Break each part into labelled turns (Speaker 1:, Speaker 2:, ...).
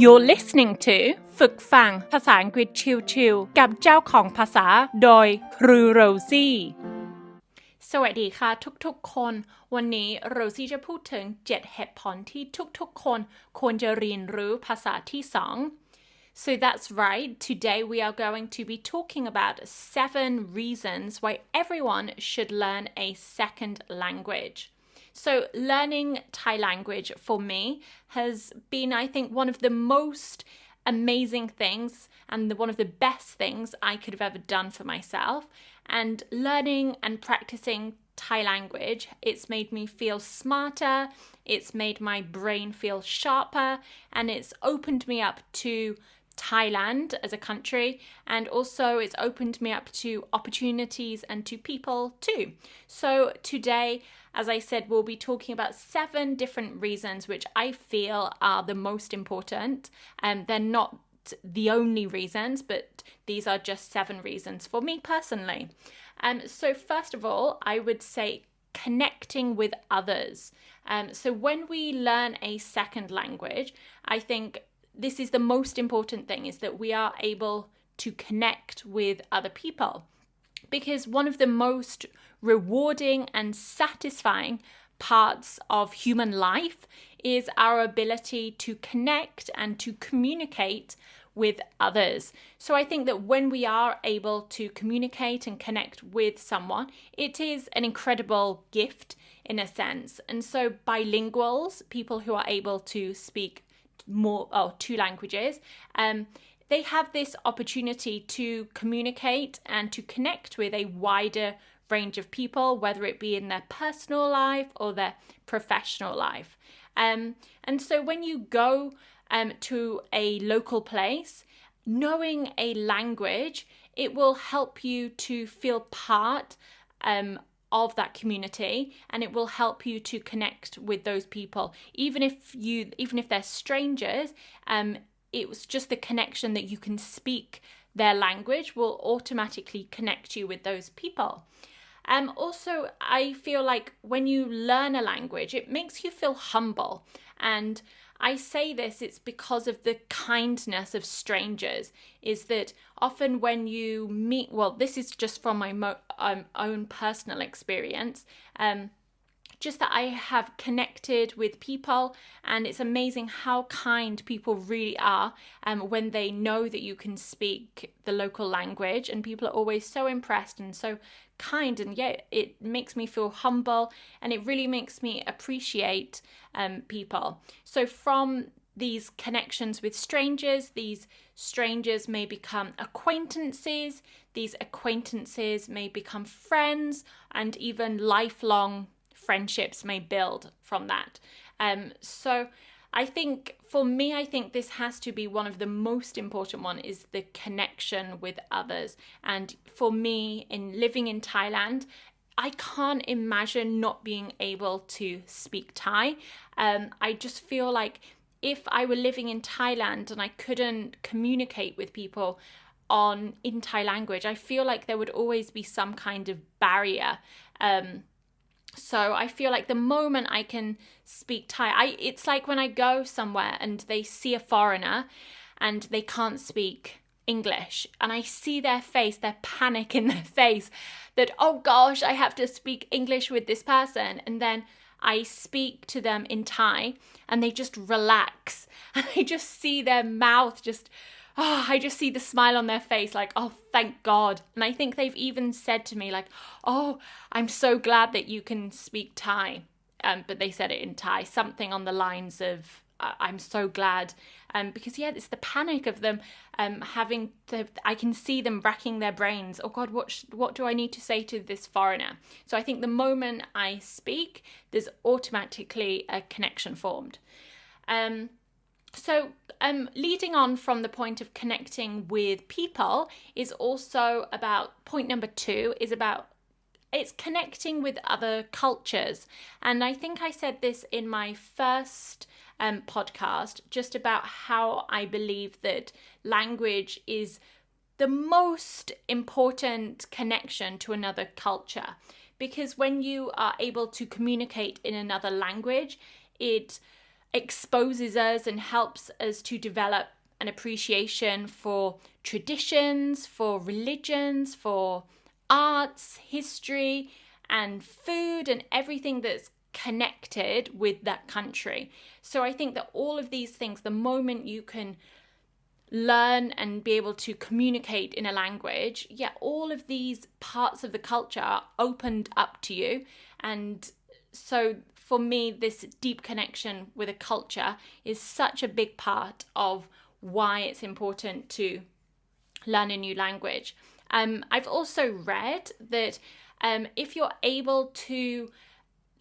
Speaker 1: You're listening to ฝึกฟังภาษาอังกฤษชิลๆกับเจ้าของภาษาโดยครูโรซี่สวัสดีค่ะทุกๆคนวันนี้โรซี่จะพูดถึง7เหตุผลที่ทุกๆคนควรจะเรียนรู้ภาษาที่2 So that's right, today we are going to be talking about 7 reasons why everyone should learn a second language.So learning Thai language for me has been, I think, one of the most amazing things and one of the best things I could have ever done for myself. And learning and practicing Thai language, it's made me feel smarter, it's made my brain feel sharper, and it's opened me up to Thailand as a country, and also it's opened me up to opportunities and to people too. So today,As I said, we'll be talking about 7 different reasons which I feel are the most important. They're not the only reasons, but these are just 7 reasons for me personally. So first of all, I would say connecting with others. So when we learn a second language, I think this is the most important thing, is that we are able to connect with other people.Because one of the most rewarding and satisfying parts of human life is our ability to connect and to communicate with others. So I think that when we are able to communicate and connect with someone, it is an incredible gift in a sense. And so bilinguals, people who are able to speak two languages, they have this opportunity to communicate and to connect with a wider range of people, whether it be in their personal life or their professional life. And so when you go to a local place, knowing a language, it will help you to feel part of that community, and it will help you to connect with those people. Even if they're strangers,it was just the connection that you can speak their language will automatically connect you with those people. Also, I feel like when you learn a language, it makes you feel humble. And I say this, it's because of the kindness of strangers, is that often when you meet, well, this is just from my own personal experience,just that I have connected with people, and it's amazing how kind people really are when they know that you can speak the local language, and people are always so impressed and so kind, and yet it makes me feel humble, and it really makes me appreciate people. So from these connections with strangers, these strangers may become acquaintances, these acquaintances may become friends, and even lifelong friendships may build from that. So I think for me, I think this has to be one of the most important one, is the connection with others. And for me, in living in Thailand, I can't imagine not being able to speak Thai. I just feel like if I were living in Thailand and I couldn't communicate with people in Thai language, I feel like there would always be some kind of barrier.So I feel like the moment I can speak Thai, it's like when I go somewhere and they see a foreigner and they can't speak English, and I see their face, their panic in their face that, oh gosh, I have to speak English with this person, and then I speak to them in Thai and they just relax, and I just see their mouth I just see the smile on their face, like, oh, thank God. And I think they've even said to me, like, oh, I'm so glad that you can speak Thai. But they said it in Thai, something on the lines of, I'm so glad. Because, yeah, it's the panic of them I can see them racking their brains. Oh, God, what do I need to say to this foreigner? So I think the moment I speak, there's automatically a connection formed.So leading on from the point of connecting with people is also about, point number 2 is about, it's connecting with other cultures. And I think I said this in my first podcast, just about how I believe that language is the most important connection to another culture. Because when you are able to communicate in another language, it exposes us and helps us to develop an appreciation for traditions, for religions, for arts, history, and food, and everything that's connected with that country. So I think that all of these things, the moment you can learn and be able to communicate in a language, all of these parts of the culture are opened up to you. And so for me, this deep connection with a culture is such a big part of why it's important to learn a new language. I've also read that if you're able to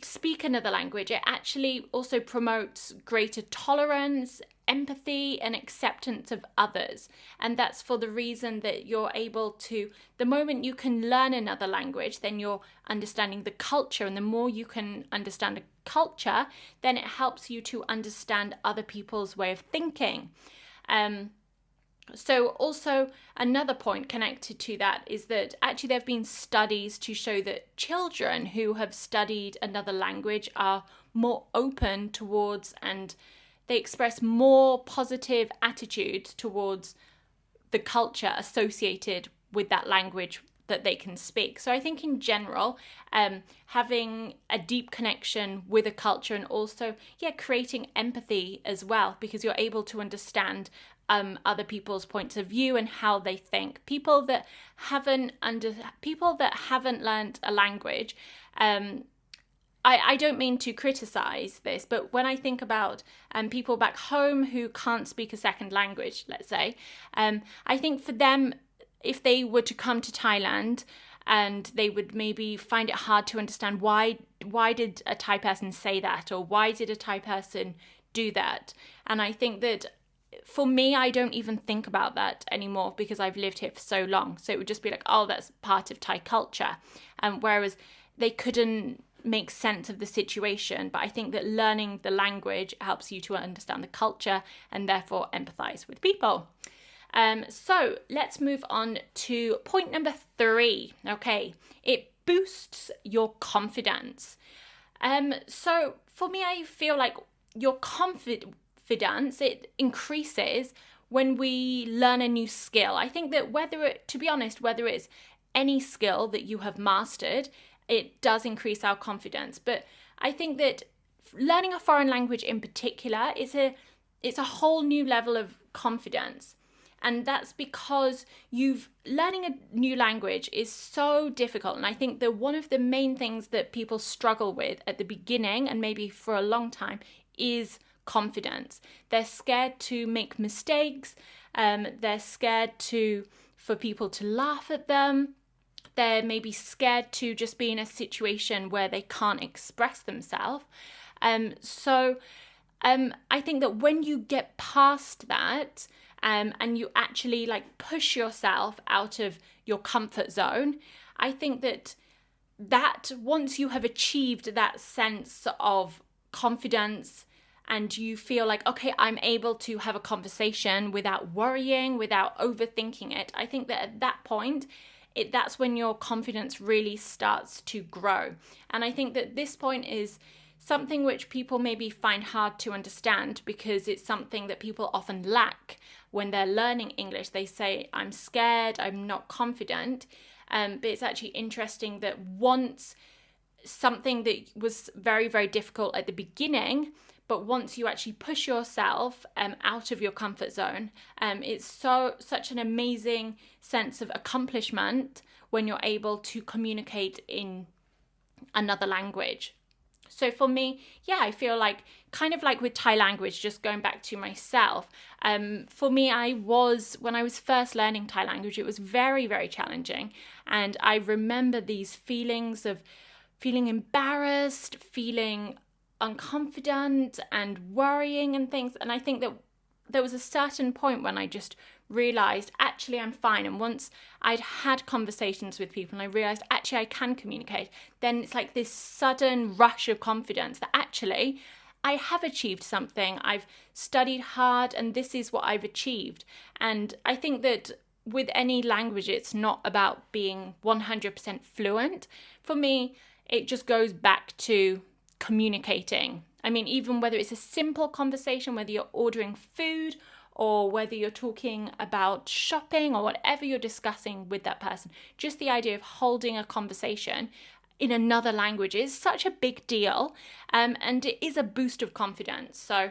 Speaker 1: speak another language, it actually also promotes greater tolerance, empathy, and acceptance of others. And that's for the reason that you're able to, the moment you can learn another language, then you're understanding the culture. And the more you can understand a culture, then it helps you to understand other people's way of thinking. So also another point connected to that is that actually there have been studies to show that children who have studied another language are more open towards, and they express more positive attitudes towards the culture associated with that language that they can speak. So I think in general, having a deep connection with a culture, and also creating empathy as well, because you're able to understand other people's points of view and how they think. People that haven't learned a language, I don't mean to criticize this, but when I think about people back home who can't speak a second language, let's say, I think for them, if they were to come to Thailand, and they would maybe find it hard to understand why did a Thai person say that, or why did a Thai person do that. And I think that for me, I don't even think about that anymore because I've lived here for so long. So it would just be like, oh, that's part of Thai culture. Whereas they couldn't make sense of the situation. But I think that learning the language helps you to understand the culture and therefore empathize with people. So let's move on to point number 3. Okay, it boosts your confidence. So for me, I feel like your confidence, it increases when we learn a new skill. I think that whether it's any skill that you have mastered, it does increase our confidence. But I think that learning a foreign language in particular it's a whole new level of confidence. And that's because learning a new language is so difficult. And I think that one of the main things that people struggle with at the beginning, and maybe for a long time, is confidence. They're scared to make mistakes. They're scared for people to laugh at them. They're maybe scared to just be in a situation where they can't express themselves. So I think that when you get past that, and you actually push yourself out of your comfort zone, I think that once you have achieved that sense of confidence, and you feel like, okay, I'm able to have a conversation without worrying, without overthinking it, I think that at that point, that's when your confidence really starts to grow. And I think that this point is something which people maybe find hard to understand, because it's something that people often lack when they're learning English. They say, I'm scared, I'm not confident. But it's actually interesting that once something that was very, very difficult at the beginning, but once you actually push yourself out of your comfort zone, it's such an amazing sense of accomplishment when you're able to communicate in another language. So for me, I feel like, kind of like with Thai language, just going back to myself, for me, when I was first learning Thai language, it was very, very challenging. And I remember these feelings of feeling embarrassed, feeling unconfident and worrying and things. And I think that there was a certain point when I just realized, actually, I'm fine. And once I'd had conversations with people and I realized, actually, I can communicate, then it's like this sudden rush of confidence that actually I have achieved something. I've studied hard and this is what I've achieved. And I think that with any language, it's not about being 100% fluent. For me, it just goes back to communicating I mean, even whether it's a simple conversation, whether you're ordering food or whether you're talking about shopping or whatever you're discussing with that person, just the idea of holding a conversation in another language is such a big deal, and it is a boost of confidence. So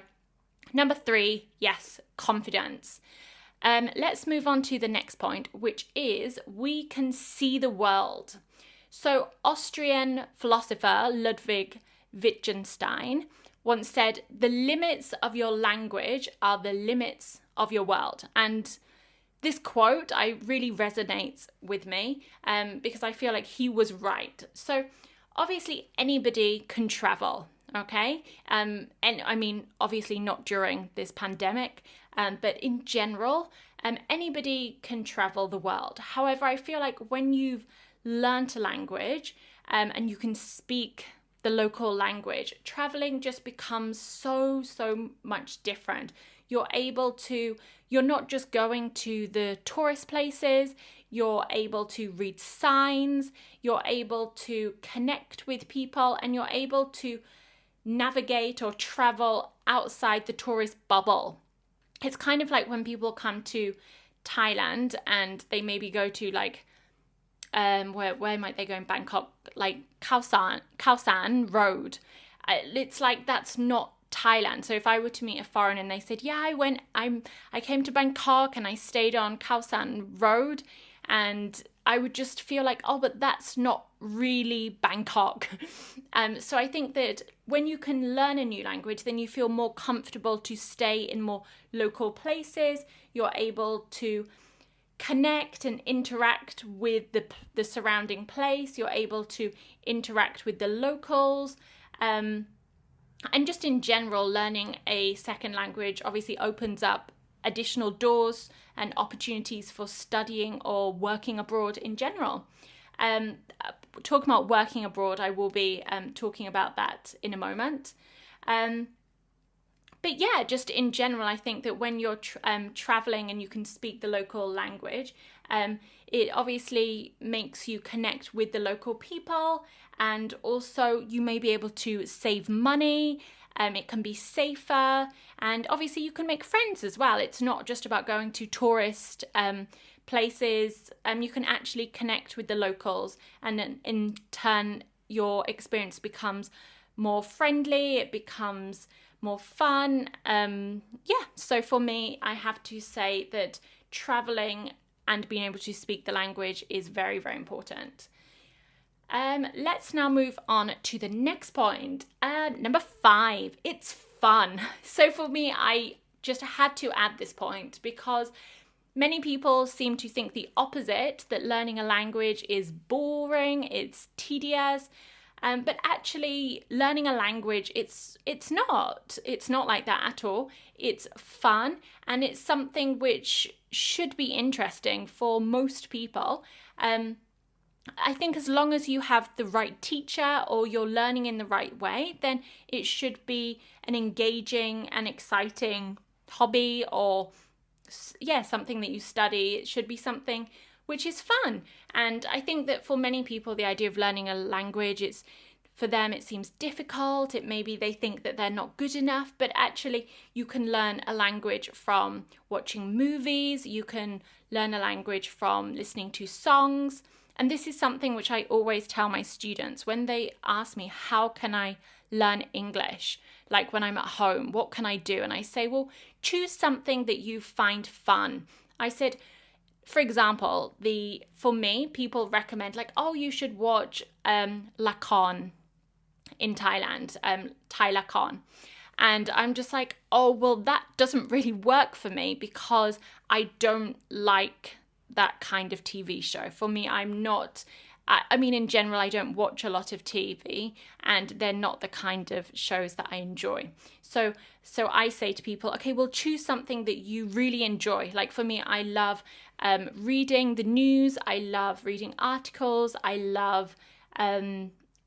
Speaker 1: number 3, yes, confidence. Let's move on to the next point, which is we can see the world. So Austrian philosopher Ludwig Wittgenstein once said, the limits of your language are the limits of your world. And this quote really resonates with me because I feel like he was right. So obviously anybody can travel, okay? And I mean, obviously not during this pandemic, but in general, anybody can travel the world. However, I feel like when you've learned a language and you can speak the local language, traveling just becomes so much different. You're not just going to the tourist places, you're able to read signs, you're able to connect with people, and you're able to navigate or travel outside the tourist bubble. It's kind of like when people come to Thailand and they maybe go to like where might they go in Bangkok, like Khao San Road. It's like that's not Thailand. So if I were to meet a foreigner and they said, yeah, I came to Bangkok and I stayed on Khao San Road, and I would just feel like, oh, but that's not really Bangkok. So I think that when you can learn a new language, then you feel more comfortable to stay in more local places. You're able to connect and interact with the surrounding place. You're able to interact with the locals. And just in general, learning a second language obviously opens up additional doors and opportunities for studying or working abroad in general. Talking about working abroad, I will be talking about that in a moment. But yeah, just in general, I think that when you're traveling and you can speak the local language, it obviously makes you connect with the local people, and also you may be able to save money. It can be safer, and obviously you can make friends as well. It's not just about going to tourist places. You can actually connect with the locals, and then in turn your experience becomes more friendly, it becomes more fun. So for me, I have to say that traveling and being able to speak the language is very, very important. Let's now move on to the next point. Number 5, it's fun. So for me, I just had to add this point because many people seem to think the opposite, that learning a language is boring, it's tedious. But actually, learning a language, it's not like that at all. It's fun, and it's something which should be interesting for most people. I think as long as you have the right teacher or you're learning in the right way, then it should be an engaging and exciting hobby, or something that you study. It should be something which is fun. And I think that for many people, the idea of learning a language, for them it seems difficult. Maybe they think that they're not good enough, but actually you can learn a language from watching movies, you can learn a language from listening to songs. And this is something which I always tell my students when they ask me, how can I learn English? Like when I'm at home, what can I do? And I say, well, choose something that you find fun. I said, for example, for me, people recommend like, oh, you should watch Lakon in Thailand, Thai Lakon. And I'm just like, oh, well, that doesn't really work for me because I don't like that kind of TV show. For me, I mean, in general, I don't watch a lot of TV, and they're not the kind of shows that I enjoy. So I say to people, okay, well, choose something that you really enjoy. Like for me, I love reading the news. I love reading articles. I love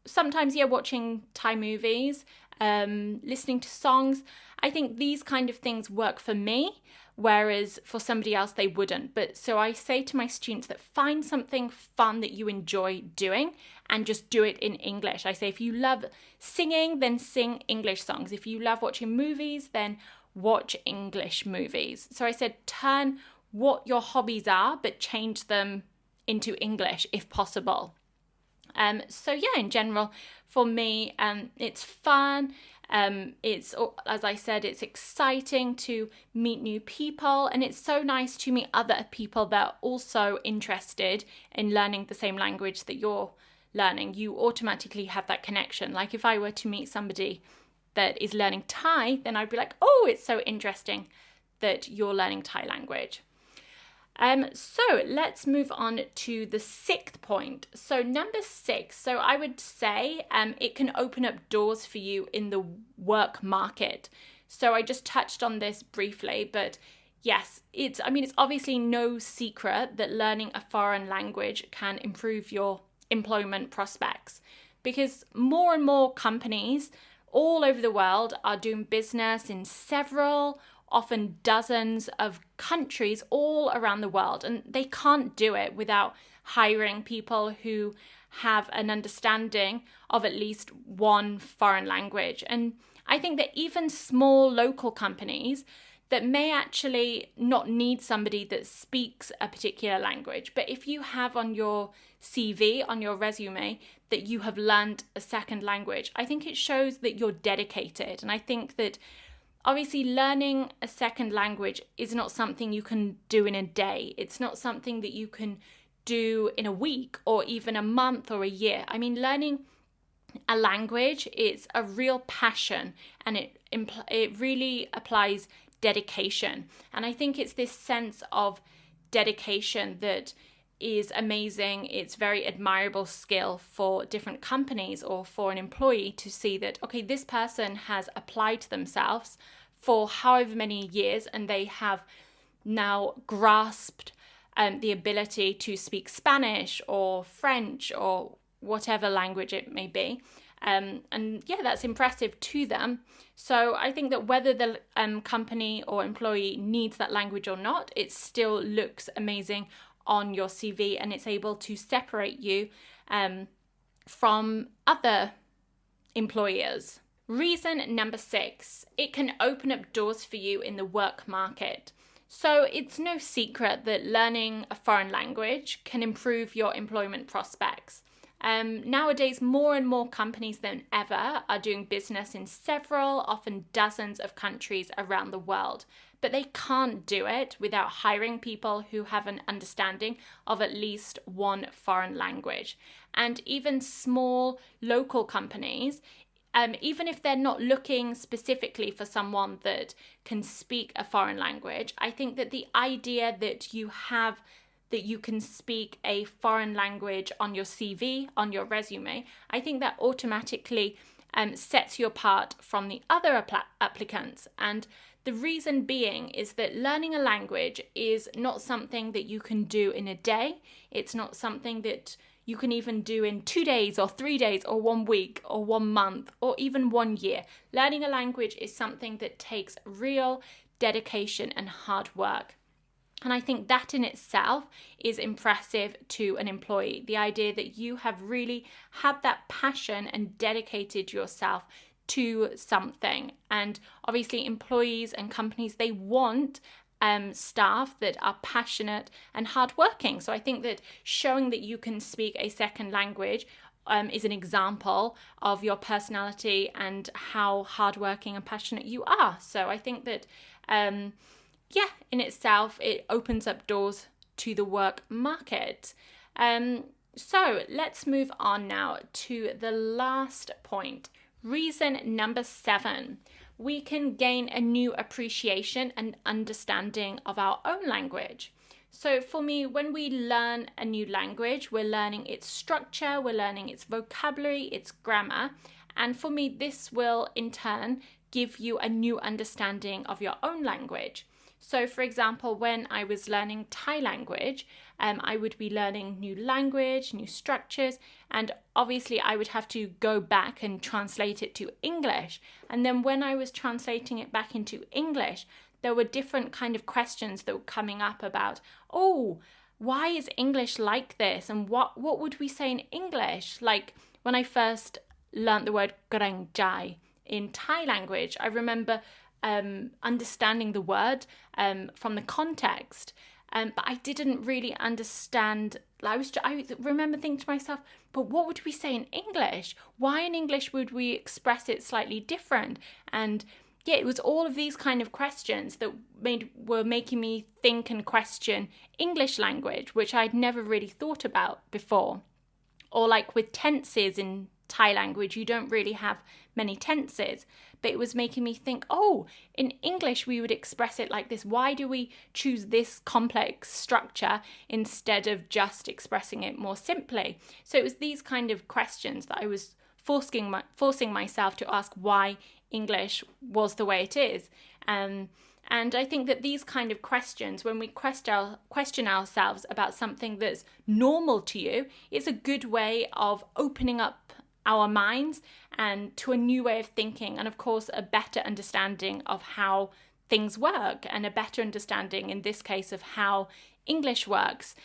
Speaker 1: sometimes, watching Thai movies. listening to songs. I think these kind of things work for me, whereas for somebody else they wouldn't. But so I say to my students that find something fun that you enjoy doing and just do it in English. I say if you love singing, then sing English songs. If you love watching movies, then watch English movies. So I said turn what your hobbies are, but change them into English if possible. So yeah, in general, for me, it's fun. It's, as I said, it's exciting to meet new people, and it's so nice to meet other people that are also interested in learning the same language that you're learning. You automatically have that connection. Like if I were to meet somebody that is learning Thai, then I'd be like, oh, it's so interesting that you're learning Thai language. So let's move on to the 6th point. So number 6, so I would say it can open up doors for you in the work market. So I just touched on this briefly, but yes, it's obviously no secret that learning a foreign language can improve your employment prospects, because more and more companies all over the world are doing business in several, often dozens of countries all around the world, and they can't do it without hiring people who have an understanding of at least one foreign language. And I think that even small local companies that may actually not need somebody that speaks a particular language, but if you have on your CV, on your resume, that you have learned a second language, I think it shows that you're dedicated. And I think that obviously learning a second language is not something you can do in a day. It's not something that you can do in a week or even a month or a year. I mean, learning a language is a real passion, and it really applies dedication. And I think it's this sense of dedication that is amazing. It's very admirable skill for different companies or for an employee to see that, okay, this person has applied themselves for however many years, and they have now grasped the ability to speak Spanish or French or whatever language it may be. And yeah, that's impressive to them. So I think that whether the company or employee needs that language or not, it still looks amazing on your CV, and it's able to separate you from other employers. Reason number 6, it can open up doors for you in the work market. So it's no secret that learning a foreign language can improve your employment prospects. Nowadays, more and more companies than ever are doing business in several, often dozens of countries around the world. But they can't do it without hiring people who have an understanding of at least one foreign language. And even small local companies, even if they're not looking specifically for someone that can speak a foreign language, I think that the idea that you can speak a foreign language on your CV, on your resume, I think that automatically sets you apart from the other applicants. And the reason being is that learning a language is not something that you can do in a day. It's not something that you can even do in 2 days or 3 days or 1 week or 1 month or even 1 year. Learning a language is something that takes real dedication and hard work. And I think that in itself is impressive to an employee. The idea that you have really had that passion and dedicated yourself to something. And obviously employees and companies, they want staff that are passionate and hardworking. So I think that showing that you can speak a second language is an example of your personality and how hardworking and passionate you are. So I think that in itself, it opens up doors to the work market. So let's move on now to the last point. Reason number 7. We can gain a new appreciation and understanding of our own language. So for me, when we learn a new language, we're learning its structure, we're learning its vocabulary, its grammar. And for me, this will in turn give you a new understanding of your own language. So, for example, when I was learning Thai language, I would be learning new language, new structures, and obviously I would have to go back and translate it to English. And then when I was translating it back into English, there were different kind of questions that were coming up about, why is English like this? And what would we say in English? Like when I first learned the word เกรงใจ in Thai language, I remember understanding the word from the context, but I didn't really understand. I remember thinking to myself, but what would we say in English? Why in English would we express it slightly different? And yeah, it was all of these kind of questions that were making me think and question English language, which I'd never really thought about before. Or like with tenses in Thai language, you don't really have many tenses, but it was making me think, in English we would express it like this. Why do we choose this complex structure instead of just expressing it more simply? So it was these kind of questions that I was forcing myself to ask why English was the way it is. And I think that these kind of questions, when we question ourselves about something that's normal to you, is a good way of opening up our minds and to a new way of thinking, and of course a better understanding of how things work, and a better understanding in this case of how English works.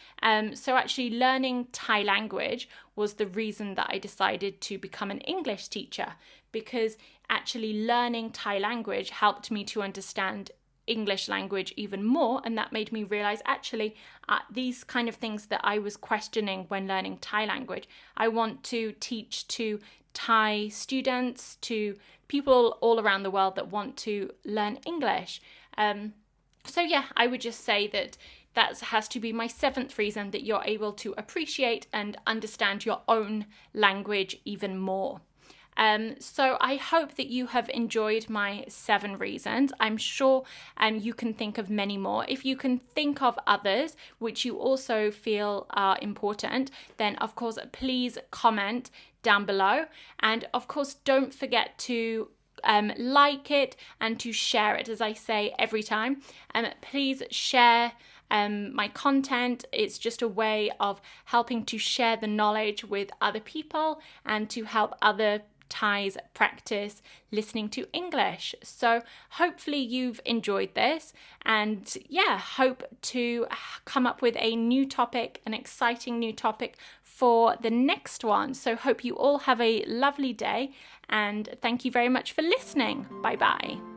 Speaker 1: So actually learning Thai language was the reason that I decided to become an English teacher, because actually learning Thai language helped me to understand English language even more, and that made me realize actually these kind of things that I was questioning when learning Thai language, I want to teach to Thai students, to people all around the world that want to learn English. So yeah, I would just say that has to be my 7th reason that you're able to appreciate and understand your own language even more. So I hope that you have enjoyed my 7 reasons. I'm sure you can think of many more. If you can think of others which you also feel are important, then of course please comment down below. And of course don't forget to like it and to share it, as I say every time. Please share my content. It's just a way of helping to share the knowledge with other people and to help other Thais practice listening to English. So hopefully you've enjoyed this, and hope to come up with a new topic, an exciting new topic for the next one. So hope you all have a lovely day, and thank you very much for listening. Bye bye.